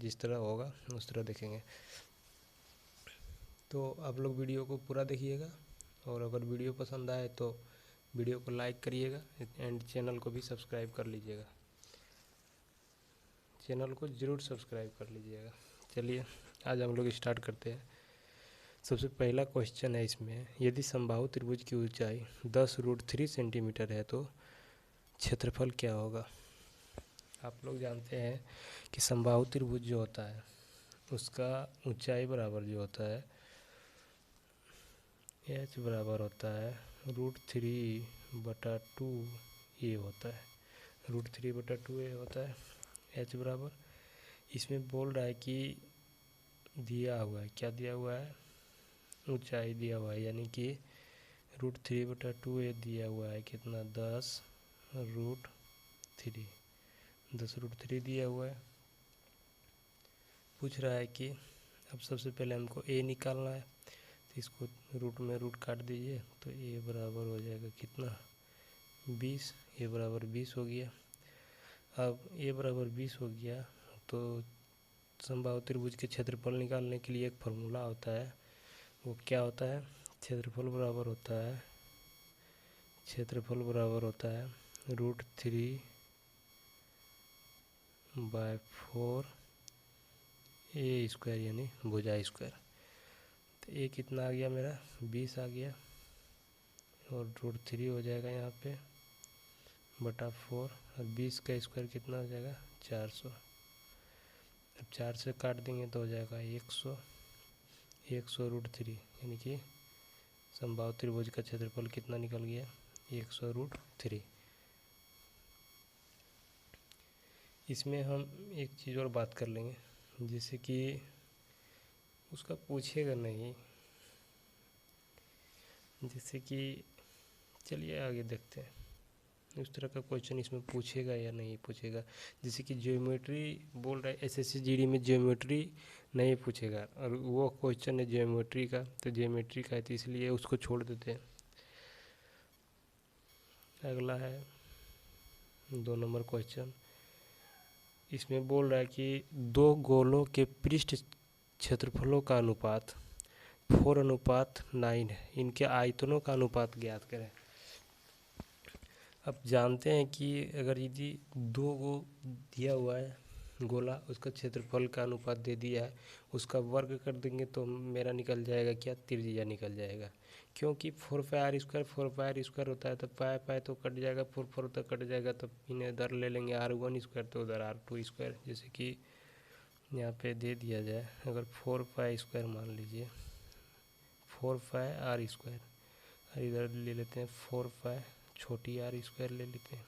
जिस तरह होगा उस तरह देखेंगे। तो आप लोग वीडियो को पूरा देखिएगा, और अगर वीडियो पसंद आए तो वीडियो को लाइक करिएगा एंड चैनल को भी सब्सक्राइब कर लीजिएगा। चैनल को ज़रूर सब्सक्राइब कर लीजिएगा। चलिए आज हम लोग स्टार्ट करते हैं। सबसे पहला क्वेश्चन है इसमें, यदि समबाहु त्रिभुज की ऊंचाई 10√3 सेंटीमीटर है तो क्षेत्रफल क्या होगा। आप लोग जानते हैं कि समबाहु त्रिभुज जो होता है उसका ऊंचाई बराबर जो होता है h बराबर होता है √3/2 a होता है, √3/2 a होता है h बराबर। इसमें बोल रहा है कि दिया हुआ है, क्या दिया हुआ है, ऊंचाई दिया हुआ है, यानी कि √3/2 a दिया हुआ है कितना 10√3 दिया हुआ है। पूछ रहा है कि अब सबसे पहले हमको a निकालना है, तो इसको रूट में रूट काट दीजिए तो a बराबर हो जाएगा कितना 20, a बराबर 20 हो गया। अब a बराबर 20 हो गया तो समबाहु त्रिभुज के क्षेत्रफल निकालने के लिए एक फार्मूला होता है, वो क्या होता है, क्षेत्रफल बराबर होता है √3/4 a² यानी भुजा स्क्वायर। तो a कितना आ गया मेरा 20 आ गया, और √3 हो जाएगा यहाँ पे बटा 4, और 20 का स्क्वायर कितना हो जाएगा 400। अब 4 से काट देंगे तो हो जाएगा 100 √3, यानी कि समबाहु त्रिभुज का क्षेत्रफल कितना निकल गया 100√3। इसमें हम एक चीज़ और बात कर लेंगे, जैसे कि उसका पूछेगा नहीं, जैसे कि चलिए आगे देखते हैं उस तरह का क्वेश्चन इसमें पूछेगा या नहीं पूछेगा। जैसे कि ज्योमेट्री बोल रहा है, एसएससी जीडी में ज्योमेट्री नहीं पूछेगा, और वो क्वेश्चन है ज्योमेट्री का, तो ज्योमेट्री का है तो इसलिए उसको छोड़ देते हैं। अगला है 2 नंबर क्वेश्चन। इसमें बोल रहा है कि दो गोलों के पृष्ठ क्षेत्रफलों का अनुपात 4:9 है, इनके आयतनों का अनुपात ज्ञात करें। अब जानते हैं कि अगर यदि 2 गो दिया हुआ है गोला, उसका क्षेत्रफल का अनुपात दे दिया है, उसका वर्ग कर देंगे तो मेरा निकल जाएगा क्या, त्रिज्या निकल जाएगा। क्योंकि 4πr² होता है, तो पाए तो कट जाएगा, 4 तो कट जाएगा, तो इन्हें इधर ले लेंगे r1² तो उधर r2²। जैसे कि यहाँ पे दे दिया जाए, अगर 4π² मान लीजिए 4πr², और इधर ले लेते हैं 4π छोटी r² ले लेते हैं,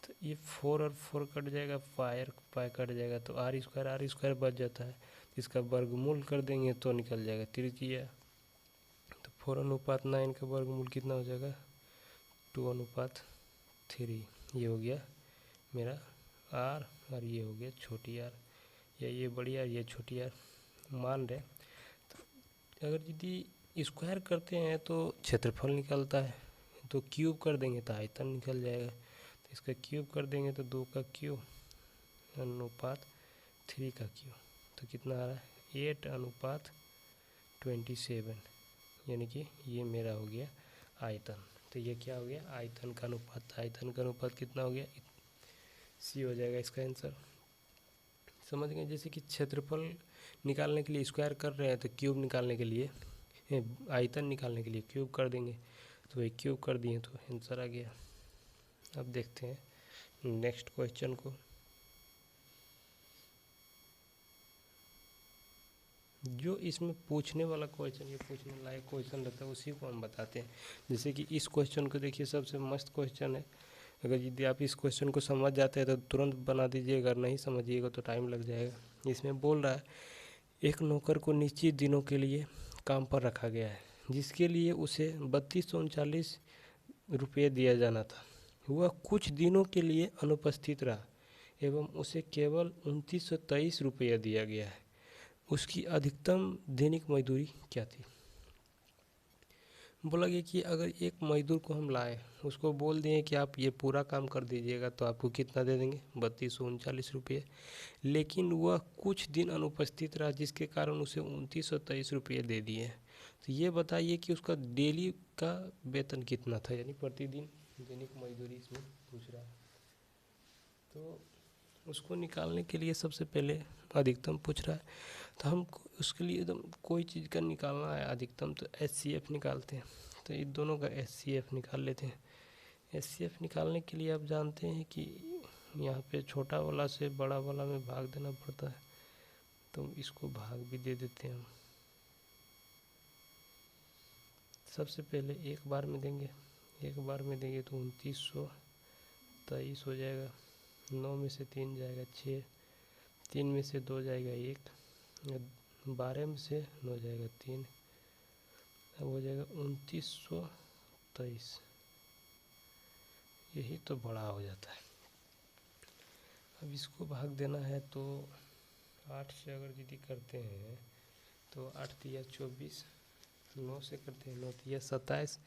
तो ये 4 और 4 कट जाएगा, पाई कट जाएगा, तो r² बच जाता है। इसका वर्गमूल कर देंगे तो निकल जाएगा त्रिज्या। तो 4:9 का वर्गमूल कितना हो जाएगा 2:3। ये हो गया मेरा r, और ये हो गया छोटी r, या ये बड़ी r ये छोटी r मान रहे। तो अगर यदि स्क्वायर करते हैं तो क्षेत्रफल निकलता है, तो क्यूब कर देंगे तो आयतन निकल जाएगा। तो इसका क्यूब कर देंगे तो 2 का क्यूब अनुपात 3 का क्यूब, तो कितना आ रहा है 8:27, यानी कि ये मेरा हो गया आयतन। तो ये क्या हो गया आयतन का अनुपात। आयतन का अनुपात कितना हो गया सी हो जाएगा इसका आंसर। समझ गए। जैसे कि क्षेत्रफल निकालने के लिए स्क्वायर कर रहे हैं, तो क्यूब निकालने के लिए आयतन निकालने के लिए क्यूब कर देंगे, तो वही क्यूब कर दिए तो आंसर आ गया। अब देखते हैं नेक्स्ट क्वेश्चन को। जो इसमें पूछने वाला क्वेश्चन, ये पूछने लायक क्वेश्चन रहता है, उसी को हम बताते हैं। जैसे कि इस क्वेश्चन को देखिए, सबसे मस्त क्वेश्चन है। अगर यदि आप इस क्वेश्चन को समझ जाते हैं तो तुरंत बना दीजिए, अगर नहीं समझिएगा तो टाइम लग जाएगा। इसमें बोल रहा है एक नौकर को निश्चित दिनों के लिए काम पर रखा गया है, जिसके लिए उसे 3239 रुपये दिया जाना था। वह कुछ दिनों के लिए अनुपस्थित रहा एवं उसे केवल 2923 रुपये दिया गया है। उसकी अधिकतम दैनिक मजदूरी क्या थी। बोला गया कि अगर एक मजदूर को हम लाए, उसको बोल दिए कि आप ये पूरा काम कर दीजिएगा तो आपको कितना दे देंगे, 3239 रुपये। लेकिन वह कुछ दिन अनुपस्थित रहा, जिसके कारण उसे 2923 रुपये दे दिए। तो ये बताइए कि उसका डेली का वेतन कितना था, यानी प्रतिदिन दैनिक मजदूरी इसमें पूछ रहा है। तो उसको निकालने के लिए सबसे पहले अधिकतम पूछ रहा है, तो हम उसके लिए एकदम कोई चीज़ का निकालना है अधिकतम, तो HCF निकालते हैं। तो इन दोनों का HCF निकाल लेते हैं। HCF निकालने के लिए आप जानते हैं कि यहाँ पे छोटा वाला से बड़ा वाला में भाग देना पड़ता है, तो इसको भाग भी दे देते हैं हम। सबसे पहले एक बार में देंगे, एक बार में देंगे तो 2923 हो जाएगा। 9 में से 3 जाएगा 6, 3 में से 2 जाएगा 1, 12 में से 9 जाएगा 3, अब हो जाएगा 2923। यही तो बड़ा हो जाता है। अब इसको भाग देना है तो 8 से अगर यदि करते हैं तो 8 तिया 24, 9 से करते हैं 9 तिया 27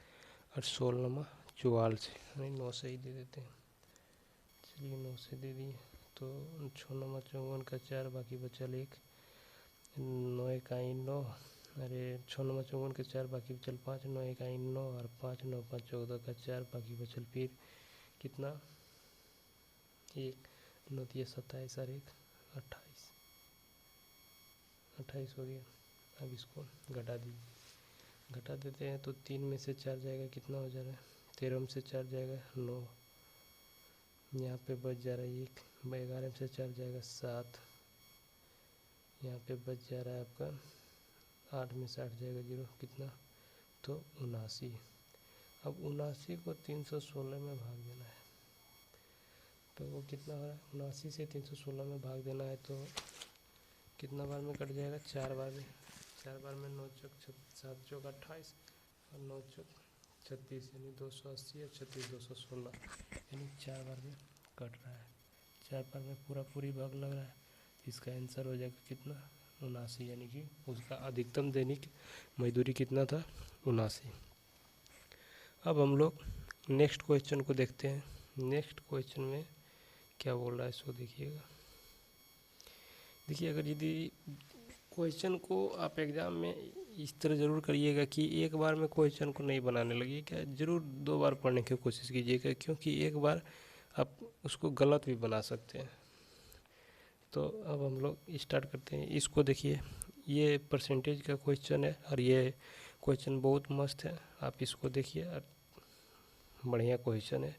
और 16 44, नहीं 9 से ही दे देते हैं। चलिए 9 से दे दिए, तो 6 9 54 का 4, बाकी बचल 1, 9 इकाई 9, अरे 6 9 54 का 4, बाकी बचल 5, 9 इकाई 9 और 5 9 5 14 का 4, बाकी बचल फिर कितना 1, 9 तिया 27 और 1 28, 28 हो गया। अब इसको घटा दीजिए, घटा देते हैं तो 3 में से 4 जाएगा, कितना हो जा रहा है 13 में से 4 जाएगा 9, यहाँ पे बच जा रहा है 1, 11 में से 4 जाएगा 7, यहाँ पे बच जा रहा है आपका 8 में से 8 जाएगा 0, कितना तो 79। अब 79 को 316 में भाग देना है, तो वो कितना हो रहा है 79 से 316 में भाग देना है तो कितना बार में कट जाएगा, 4 बार में। 4 बार में 9 चौक 7 चौक 28 और 9 चौक 36, यानी 280 और 36 216, यानी 4 बार में कट रहा है। 4 बार में पूरा पूरी भाग लग रहा है। इसका आंसर हो जाएगा कितना 79, यानी कि उसका अधिकतम दैनिक मजदूरी कितना था 79। अब हम लोग नेक्स्ट क्वेश्चन को देखते हैं। नेक्स्ट क्वेश्चन में क्या बोल रहा है इसको देखिएगा। देखिए, अगर यदि क्वेश्चन को आप एग्ज़ाम में इस तरह ज़रूर करिएगा कि एक बार में क्वेश्चन को नहीं बनाने लगिए, क्या ज़रूर 2 बार पढ़ने की कोशिश कीजिएगा, क्योंकि एक बार आप उसको गलत भी बना सकते हैं। तो अब हम लोग स्टार्ट करते हैं। इसको देखिए, ये परसेंटेज का क्वेश्चन है और ये क्वेश्चन बहुत मस्त है, आप इसको देखिए और बढ़िया क्वेश्चन है।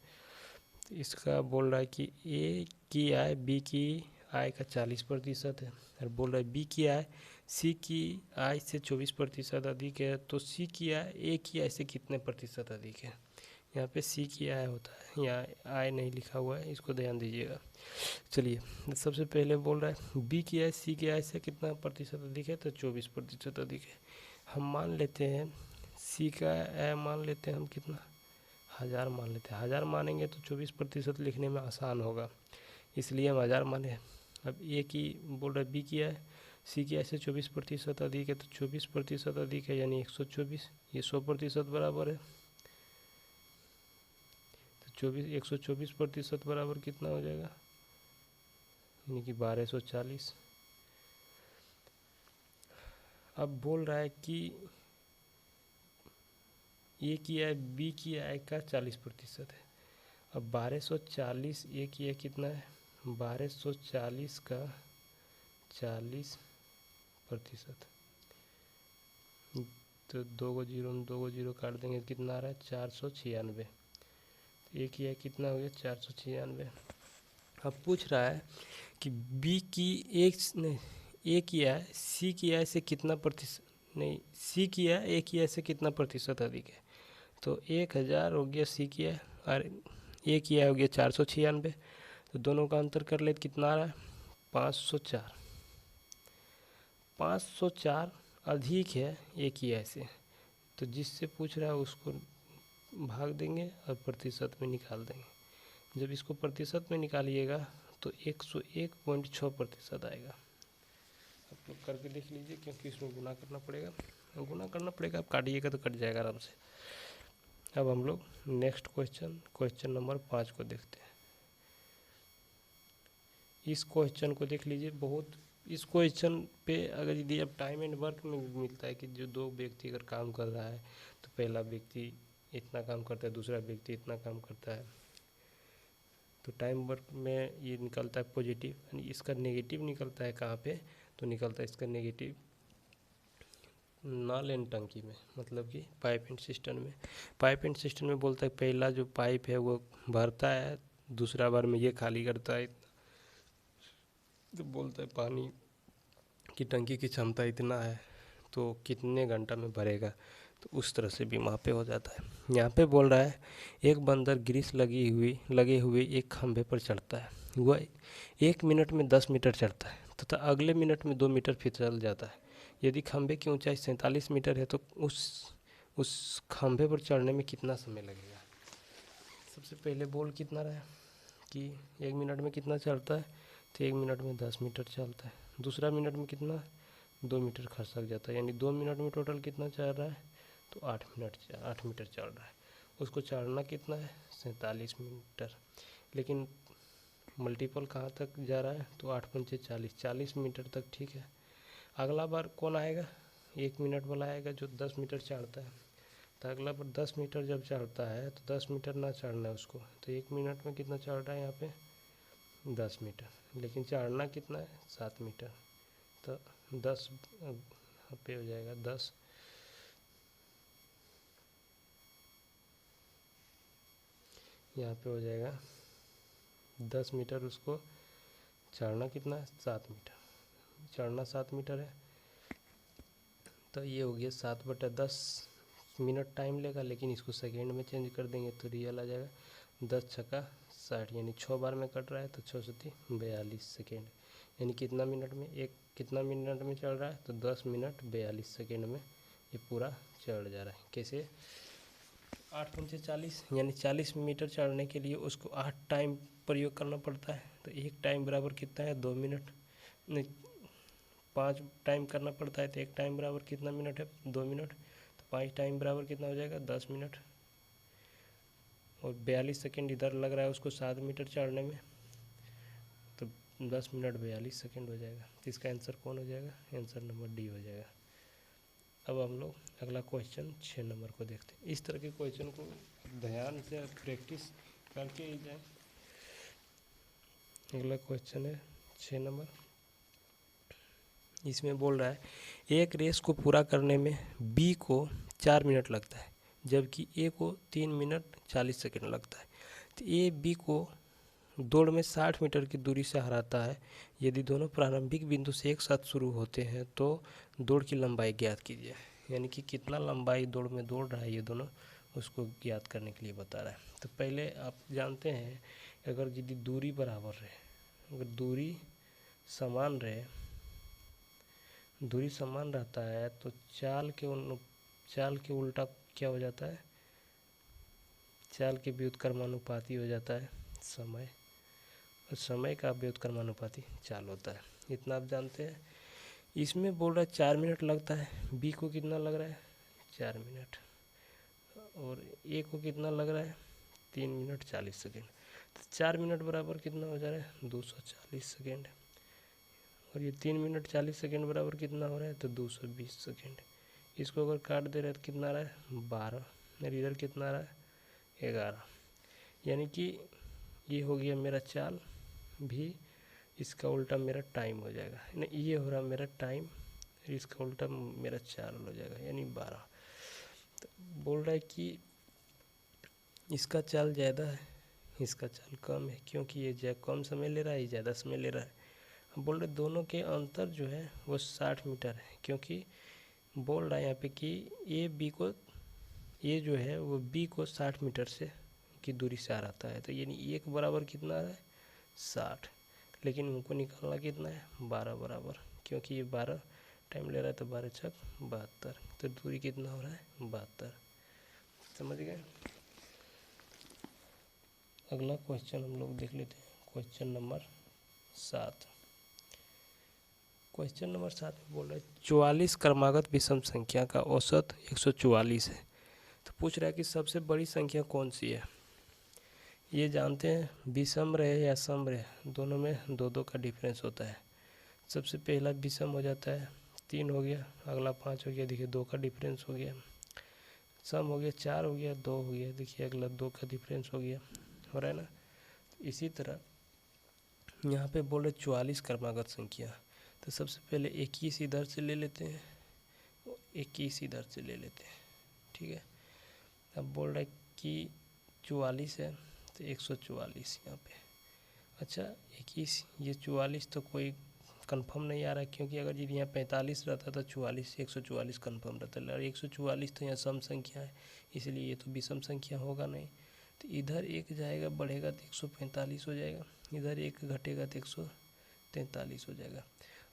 तो इसका बोल रहा है कि ए की आय बी की आय का 40% है, और बोल रहा है बी की आय सी की आय से 24% अधिक है, तो सी की आय ए की आय से कितने प्रतिशत अधिक है। यहाँ पे सी की आय होता है, यहाँ आय नहीं लिखा हुआ है, इसको ध्यान दीजिएगा। चलिए, सबसे पहले बोल रहा है बी की आय सी की आय से कितना प्रतिशत अधिक है, तो 24% अधिक है। हम मान लेते हैं सी का आय मान लेते हैं हम कितना 1000 मान लेते हैं। 1000 मानेंगे तो 24% लिखने में आसान होगा, इसलिए हम 1000 माने। अब ए की बोल रहा है बी की आय सी की आय से 24% अधिक है, तो 24% अधिक है यानी 124, ये 100% बराबर है। तो 124% बराबर कितना हो जाएगा, यानी कि 1240। अब बोल रहा है कि ए की आय बी की आय का 40% है। अब 1240 ए की आय कितना है, 1240 का 40%, तो 2 को जीरो काट देंगे, कितना आ रहा है 496। ए की आय कितना हो गया 496। अब पूछ रहा है कि बी की एक नहीं ए की आय सी की आय से कितना प्रतिशत, नहीं सी की आय ए की आय से कितना प्रतिशत अधिक है। तो 1000 हो गया सी की आय और ए की आय हो गया 496, तो दोनों का अंतर कर ले तो कितना आ रहा है 504। 504 अधिक है ए की आय से, तो जिससे पूछ रहा है उसको भाग देंगे और प्रतिशत में निकाल देंगे। जब इसको प्रतिशत में निकालिएगा तो 101.6% आएगा। आप लोग करके देख लीजिए, क्योंकि इसमें गुना करना पड़ेगा, आप काटिएगा तो कट जाएगा आराम से। अब हम लोग नेक्स्ट क्वेश्चन नंबर 5 को देखते हैं। इस क्वेश्चन को देख लीजिए, इस क्वेश्चन पे अगर यदि अब टाइम एंड वर्क में मिलता है कि जो दो व्यक्ति अगर काम कर रहा है तो पहला व्यक्ति इतना काम करता है, दूसरा व्यक्ति इतना काम करता है, तो टाइम वर्क में ये निकलता है पॉजिटिव, यानी इसका नेगेटिव निकलता है कहाँ पे, तो निकलता है इसका नेगेटिव नल एंड टंकी में, मतलब कि पाइप एंड सिस्टम में बोलता है पहला जो पाइप है वो भरता है, दूसरा बार में ये खाली करता है, तो बोलता है पानी की टंकी की क्षमता इतना है तो कितने घंटा में भरेगा, तो उस तरह से भी वहाँ पे हो जाता है। यहाँ पे बोल रहा है एक बंदर ग्रीस लगे हुए एक खंभे पर चढ़ता है, वह 1 मिनट में 10 मीटर चढ़ता है तथा अगले मिनट में 2 मीटर फिसल जाता है। यदि खंभे की ऊंचाई 47 मीटर है तो उस खंभे पर चढ़ने में कितना समय लगेगा। सबसे पहले बोल कितना रहा है कि 1 मिनट में कितना चढ़ता है, तो 1 मिनट में 10 मीटर चलता है, दूसरा मिनट में कितना 2 मीटर खसक जाता है, यानी 2 मिनट में टोटल कितना चल रहा है, तो 8 मीटर चल रहा है। उसको चढ़ना कितना है 47 मीटर, लेकिन मल्टीपल कहाँ तक जा रहा है, तो 8 पंचे 40 मीटर तक, ठीक है। अगला बार कौन आएगा, 1 मिनट वाला आएगा जो 10 मीटर चढ़ता है, तो अगला बार 10 मीटर जब चढ़ता है तो 10 मीटर ना चढ़ना है उसको, तो 1 मिनट में कितना चढ़ रहा है यहाँ पे 10 मीटर, लेकिन चढ़ना कितना है 7 मीटर, तो 10 पे हो जाएगा 10, यहाँ पे हो जाएगा 10 मीटर, उसको चढ़ना कितना है 7 मीटर, चढ़ना 7 मीटर है, तो ये हो गया 7/10 मिनट टाइम लेगा, लेकिन इसको सेकेंड में चेंज कर देंगे तो रियल आ जाएगा 10 छक्का 60, यानी 6 बार में कट रहा है तो 6 सती 42 सेकेंड, यानी कितना मिनट में चल रहा है, तो 10 मिनट 42 सेकेंड में ये पूरा चढ़ जा रहा है। कैसे 8 पंचे 40, यानी 40 मीटर चढ़ने के लिए उसको 8 टाइम प्रयोग करना पड़ता है, तो एक टाइम बराबर कितना है 2 मिनट, नहीं 5 टाइम करना पड़ता है, तो एक टाइम बराबर कितना मिनट है 2 मिनट, तो 5 टाइम बराबर कितना हो जाएगा 10 मिनट, और 42 सेकेंड इधर लग रहा है उसको 7 मीटर चढ़ने में, तो 10 मिनट 42 सेकेंड हो जाएगा। तो इसका आंसर कौन हो जाएगा, आंसर नंबर डी हो जाएगा। अब हम लोग अगला क्वेश्चन 6 नंबर को देखते हैं। इस तरह के क्वेश्चन को ध्यान से प्रैक्टिस करके ही जाए। अगला क्वेश्चन है 6 नंबर, इसमें बोल रहा है एक रेस को पूरा करने में बी को 4 मिनट लगता है जबकि ए को 3 मिनट 40 सेकेंड लगता है, तो ए बी को दौड़ में 60 मीटर की दूरी से हराता है। यदि दोनों प्रारंभिक बिंदु से एक साथ शुरू होते हैं तो दौड़ की लंबाई ज्ञात कीजिए, यानी कि कितना लंबाई दौड़ में दौड़ रहा है ये दोनों, उसको ज्ञात करने के लिए बता रहा है। तो पहले आप जानते हैं अगर यदि दूरी बराबर रहे, अगर दूरी समान रहता है तो चाल के उल्टा क्या हो जाता है, चाल के व्युत्क्रमानुपाती हो जाता है समय, और समय का व्युत्क्रमानुपाती चाल होता है। इतना आप जानते हैं। इसमें बोल रहा है 4 मिनट लगता है, बी को कितना लग रहा है 4 मिनट, और ए को कितना लग रहा है 3 मिनट 40 सेकेंड, तो 4 मिनट बराबर कितना हो जा रहा है 240 सेकेंड, और ये 3 मिनट 40 सेकेंड बराबर कितना हो रहा है, तो 220 सेकेंड। इसको अगर काट दे रहे हैं तो कितना आ रहा है 12, और इधर कितना आ रहा है 11, यानी कि ये हो गया मेरा चाल भी, इसका उल्टा मेरा टाइम हो जाएगा, नहीं ये हो रहा मेरा टाइम, इसका उल्टा मेरा चाल हो जाएगा, यानी 12। तो बोल रहा है कि इसका चाल ज़्यादा है, इसका चाल कम है, क्योंकि ये कम समय ले रहा है, ये ज़्यादा समय ले रहा है। अब बोल रहे दोनों के अंतर जो है वो 60 मीटर है, क्योंकि बोल रहा है यहाँ पे कि ये जो है वो बी को 60 मीटर से की दूरी से हराता है, तो यानी एक बराबर कितना है 60, लेकिन उनको निकालना कितना है 12 बराबर, क्योंकि ये 12 टाइम ले रहा है, तो 12 छक 72, तो दूरी कितना हो रहा है 72। समझ गए। अगला क्वेश्चन हम लोग देख लेते हैं, क्वेश्चन नंबर 7। क्वेश्चन नंबर 7 में बोल रहा है 44 क्रमागत विषम संख्या का औसत 144 है। तो पूछ रहा है कि सबसे बड़ी संख्या कौन सी है। ये जानते हैं विषम रहे या सम रहे दोनों में 2-2 का डिफरेंस होता है। सबसे पहला विषम हो जाता है 3 हो गया, अगला 5 हो गया, देखिए 2 का डिफरेंस हो गया। सम हो गया 4 हो गया, 2 हो गया, देखिए अगला 2 का डिफरेंस हो गया, हो रहा है ना। इसी तरह यहाँ पे बोल रहे 44 क्रमागत संख्या, तो सबसे पहले 21 इधर से ले लेते हैं, 21 इधर से ले लेते हैं, ठीक है। अब बोल रहा है कि 44 है तो 144 यहाँ पे। अच्छा 21 ये 44 तो कोई कंफर्म नहीं आ रहा है, क्योंकि अगर यदि यहाँ 45 रहता तो 44 144 कंफर्म रहता है, और 144 तो यहाँ सम संख्या है, इसलिए ये तो विषम संख्या होगा नहीं। तो इधर एक जाएगा बढ़ेगा तो 145 हो जाएगा, इधर एक घटेगा तो 143 हो जाएगा।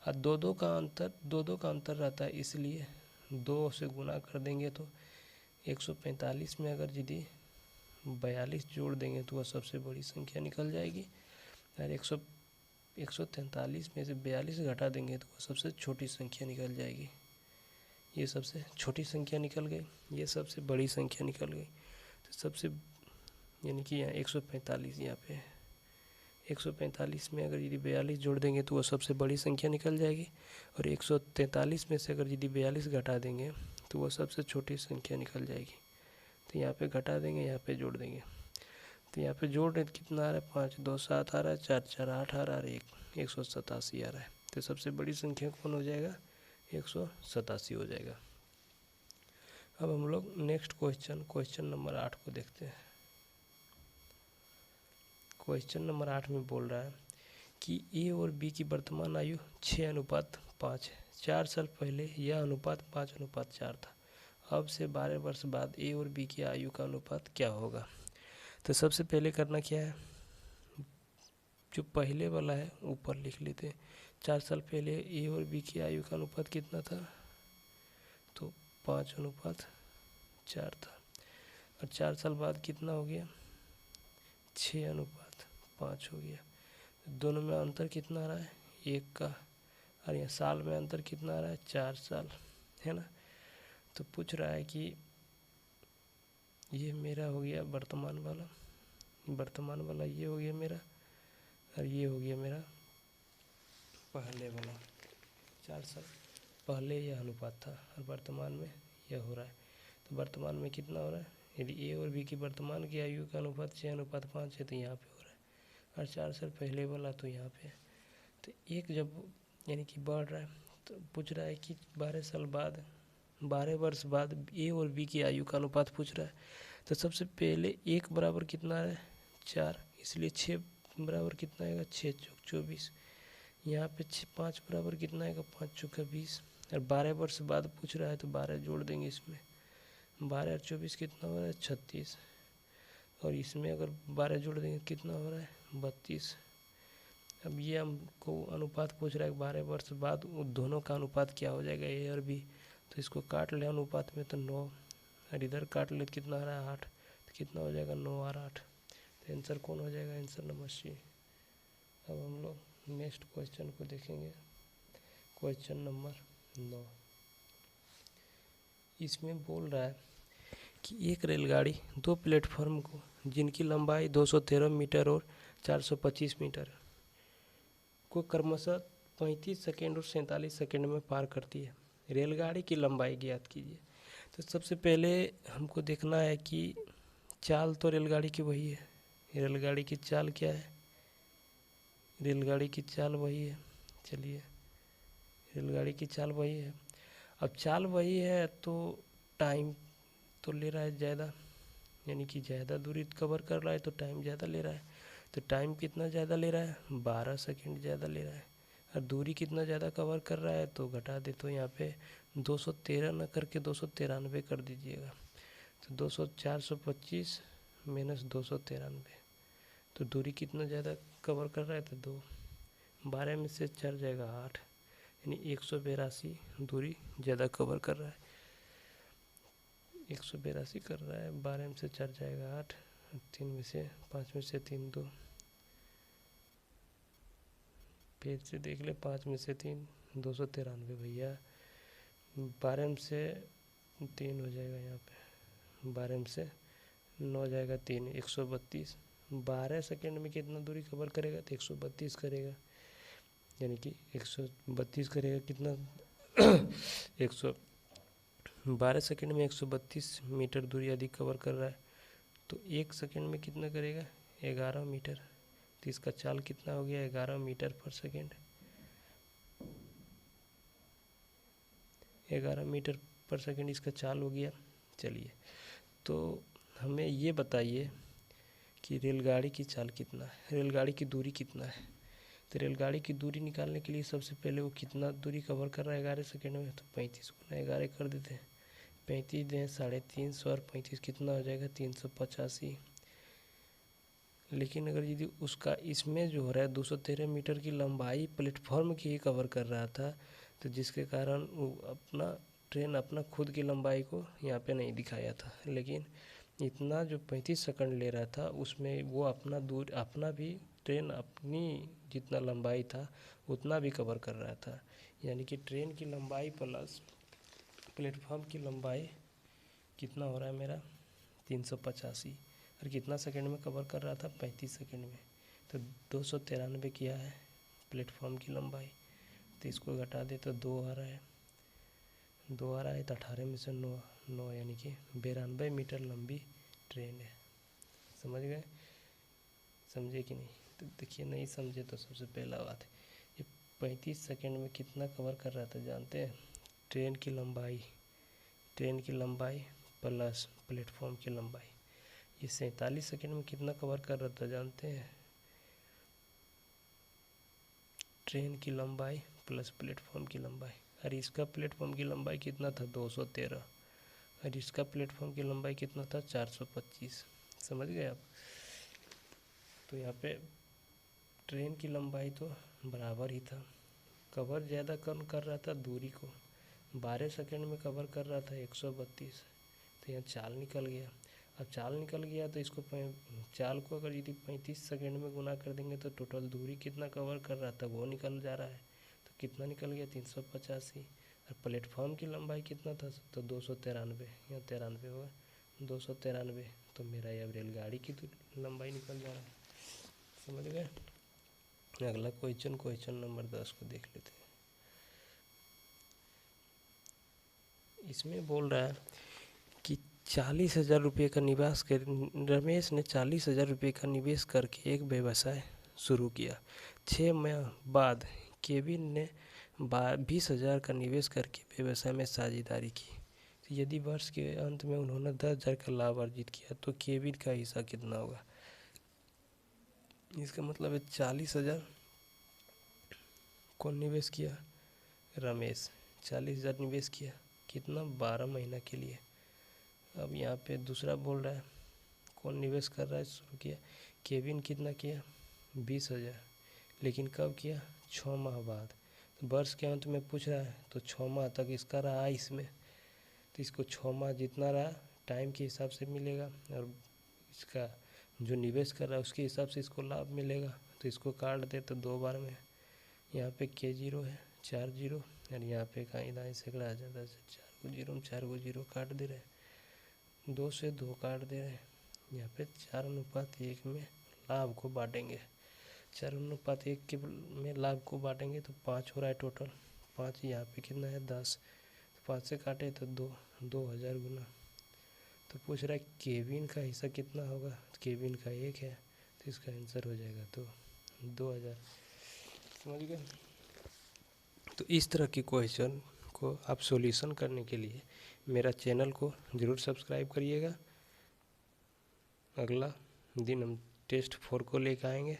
और 2-2 का अंतर रहता है, इसलिए 2 से गुना कर देंगे तो 145 में अगर यदि 42 जोड़ देंगे तो वह सबसे बड़ी संख्या निकल जाएगी, और 143 में से 42 घटा देंगे तो वह सबसे छोटी संख्या निकल जाएगी। ये सबसे छोटी संख्या निकल गई, ये सबसे बड़ी संख्या निकल गई। तो सबसे यानी कि यहाँ 145 यहाँ पे 145 में अगर यदि 42 जोड़ देंगे तो वह सबसे बड़ी संख्या निकल जाएगी, और 143 में से अगर यदि 42 घटा देंगे तो वह सबसे छोटी संख्या निकल जाएगी। तो यहाँ पे घटा देंगे, यहाँ पे जोड़ देंगे, तो यहाँ पे जोड़ रहे तो कितना आ रहा है 5 2 7 आ रहा है, 4 4 8 आ रहा है, 187 आ रहा है। तो सबसे बड़ी संख्या कौन हो जाएगा 187 हो जाएगा। अब हम लोग नेक्स्ट क्वेश्चन नंबर 8 को देखते हैं। क्वेश्चन नंबर 8 में बोल रहा है कि ए और बी की वर्तमान आयु 6:5 है। 4 साल पहले यह अनुपात 5:4 था। अब से 12 वर्ष बाद ए और बी की आयु का अनुपात क्या होगा। तो सबसे पहले करना क्या है, जो पहले वाला है ऊपर लिख लेते हैं। 4 साल पहले ए और बी की आयु का अनुपात कितना था, तो 5:4 था, और 4 साल बाद कितना हो गया 6:5 हो गया। दोनों में अंतर कितना आ रहा है 1 का, और यहाँ साल में अंतर कितना आ रहा है 4 साल, है ना। तो पूछ रहा है कि ये मेरा हो गया वर्तमान वाला ये हो गया मेरा, और ये हो गया मेरा पहले वाला। 4 साल पहले यह अनुपात था और वर्तमान में यह हो रहा है। तो वर्तमान में कितना हो रहा है, यदि ए और बी की वर्तमान की आयु का अनुपात 6:5 है तो यहाँ पे हो रहा है, और 4 साल पहले वाला तो यहाँ पे। तो एक जब यानी कि बढ़ रहा है, तो पूछ रहा है कि 12 वर्ष बाद ए और बी की आयु का अनुपात पूछ रहा है। तो सबसे पहले 1 बराबर कितना है 4, इसलिए 6 बराबर कितना आएगा 6 चौक 24। यहाँ पे 5 बराबर कितना आएगा 5 चौका 20, और 12 वर्ष बाद पूछ रहा है तो 12 जोड़ देंगे इसमें, 12 और 24 कितना हो रहा है 36, और इसमें अगर 12 जोड़ देंगे कितना हो रहा है 32। अब ये हमको अनुपात पूछ रहा है 12 वर्ष बाद दोनों का अनुपात क्या हो जाएगा ए और बी। तो इसको काट ले अनुपात में तो 9, और इधर काट ले कितना आ रहा है 8, तो कितना हो जाएगा 9 और 8। तो आंसर कौन हो जाएगा, आंसर नंबर सी। अब हम लोग नेक्स्ट क्वेश्चन को देखेंगे, क्वेश्चन नंबर 9। इसमें बोल रहा है कि एक रेलगाड़ी 2 प्लेटफॉर्म को जिनकी लंबाई 213 मीटर और 425 मीटर को क्रमशः 35 सेकेंड और 47 सेकेंड में पार करती है। रेलगाड़ी की लंबाई ज्ञात कीजिए। तो सबसे पहले हमको देखना है कि चाल तो रेलगाड़ी की वही है, रेलगाड़ी की चाल क्या है, रेलगाड़ी की चाल वही है, चलिए रेलगाड़ी की चाल वही है। अब चाल वही है तो टाइम तो ले रहा है ज़्यादा, यानी कि ज़्यादा दूरी कवर कर रहा है तो टाइम ज़्यादा ले रहा है। तो टाइम कितना ज़्यादा ले रहा है 12 सेकेंड ज़्यादा ले रहा है, और दूरी कितना ज़्यादा कवर कर रहा है तो घटा दे, तो यहाँ पे 213 न करके 293 कर दीजिएगा। तो 425 माइनस 293, तो दूरी कितना ज़्यादा कवर कर रहा है तो 2, 12 में से 4 जाएगा 8, यानी 182 दूरी ज़्यादा कवर कर रहा है, 182 कर रहा है। 12 में से 4 जाएगा 8, 3 में से 5 में से 3 2, फिर से देख ले 5 में से 3 293 भैया, 12 में से 3 हो जाएगा, यहाँ पे 12 में से 9 जाएगा 3, 132। 12 सेकेंड में कितना दूरी कवर करेगा? तो 132 करेगा, यानी कि 132 करेगा कितना 12 सेकेंड में 132 मीटर दूरी अधिक कवर कर रहा है। तो 1 सेकेंड में कितना करेगा? 11 मीटर। तो इसका चाल कितना हो गया? 11 मीटर पर सेकेंड। 11 मीटर पर सेकेंड इसका चाल हो गया। चलिए, तो हमें ये बताइए कि रेलगाड़ी की चाल कितना है, रेलगाड़ी की दूरी कितना है। तो रेलगाड़ी की दूरी निकालने के लिए सबसे पहले वो कितना दूरी कवर कर रहा है 11 सेकेंड में, तो 35 गुना 11 कर देते हैं। 35 दें 350 और 35 कितना हो जाएगा? 385। लेकिन अगर यदि उसका इसमें जो हो रहा है 213 मीटर की लंबाई प्लेटफॉर्म की ही कवर कर रहा था, तो जिसके कारण वो ट्रेन अपना खुद की लंबाई को यहाँ पे नहीं दिखाया था। लेकिन इतना जो 35 सेकंड ले रहा था उसमें वो अपना भी ट्रेन अपनी जितना लंबाई था उतना भी कवर कर रहा था। यानी कि ट्रेन की लंबाई प्लस प्लेटफॉर्म की लंबाई कितना हो रहा है मेरा? 385। और कितना सेकंड में कवर कर रहा था? 35 सेकंड में। तो 293 किया है प्लेटफॉर्म की लंबाई। तो इसको घटा दे तो 2 आ रहा है, 2 आ रहा है। तो 18 में से 9 यानी कि 92 मीटर लंबी ट्रेन है। समझ गए? समझे कि नहीं? तो देखिए, नहीं समझे तो सबसे पहला बात है, ये 35 सेकंड में कितना कवर कर रहा था जानते हैं? ट्रेन की लंबाई प्लस प्लेटफॉर्म की लंबाई। ये 47 सेकंड में कितना कवर कर रहा था जानते हैं? ट्रेन की लंबाई प्लस प्लेटफॉर्म की लंबाई। और इसका प्लेटफॉर्म की लंबाई कितना था? 213। और इसका प्लेटफॉर्म की लंबाई कितना था? 425। समझ गए आप? तो यहाँ पे ट्रेन की लंबाई तो बराबर ही था, कवर ज़्यादा कम कर रहा था दूरी को। 12 सेकंड में कवर कर रहा था 132। तो यहाँ चाल निकल गया। अब चाल निकल गया तो इसको चाल को अगर यदि 35 सेकंड में गुना कर देंगे तो टोटल दूरी कितना कवर कर रहा था वो निकल जा रहा है। तो कितना निकल गया? 385। और प्लेटफॉर्म की लंबाई कितना था? तो 293, यहाँ 93 होगा, 293। तो मेरा अब रेलगाड़ी की लंबाई निकल जा रहा है। समझ गए? अगला क्वेश्चन नंबर 10 को देख लेते हैं। इसमें बोल रहा है कि 40,000 रुपये का निवेश कर रमेश ने 40,000 रुपये का निवेश करके एक व्यवसाय शुरू किया। 6 माह बाद केविन ने 20,000 का निवेश करके व्यवसाय में साझेदारी की। तो यदि वर्ष के अंत में उन्होंने 10,000 का लाभ अर्जित किया तो केविन का हिस्सा कितना होगा? इसका मतलब है 40,000 कौन निवेश किया? रमेश। 40,000 निवेश किया, कितना? 12 महीना के लिए। अब यहाँ पे दूसरा बोल रहा है कौन निवेश कर रहा है, शुरू किया? केविन। कितना किया? 20,000। लेकिन कब किया? 6 माह बाद। तो वर्ष के अंत में पूछ रहा है तो 6 माह तक इसका रहा इसमें, तो इसको 6 माह जितना रहा टाइम के हिसाब से मिलेगा, और इसका जो निवेश कर रहा है उसके हिसाब से इसको लाभ मिलेगा। तो इसको काट दे तो 2 बार में, यहाँ पे के 0 है, 4 0, और यहाँ पे कहीं दाएँ सैकड़ा आ जाता है, 4 को 0 में 4 को 0 काट दे रहे, 2 से 2 काट दे रहे। यहाँ पे 4:1 में लाभ को बांटेंगे, 4:1 के में लाभ को बांटेंगे तो 5 हो रहा है टोटल। 5 यहाँ पे कितना है? 10। तो 5 से काटे तो 2,000 गुना। तो पूछ रहा है केविन का हिस्सा कितना होगा? तो केविन का 1 है, तो इसका आंसर हो जाएगा तो 2,000। समझ गए? तो इस तरह के क्वेश्चन को आप सॉल्यूशन करने के लिए मेरा चैनल को ज़रूर सब्सक्राइब करिएगा। अगला दिन हम टेस्ट 4 को लेकर आएंगे।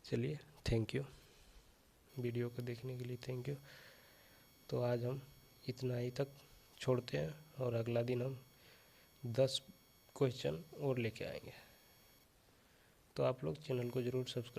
चलिए, थैंक यू, वीडियो को देखने के लिए थैंक यू। तो आज हम इतना ही तक छोड़ते हैं और अगला दिन हम 10 क्वेश्चन और लेके आएंगे। तो आप लोग चैनल को ज़रूर सब्सक्राइब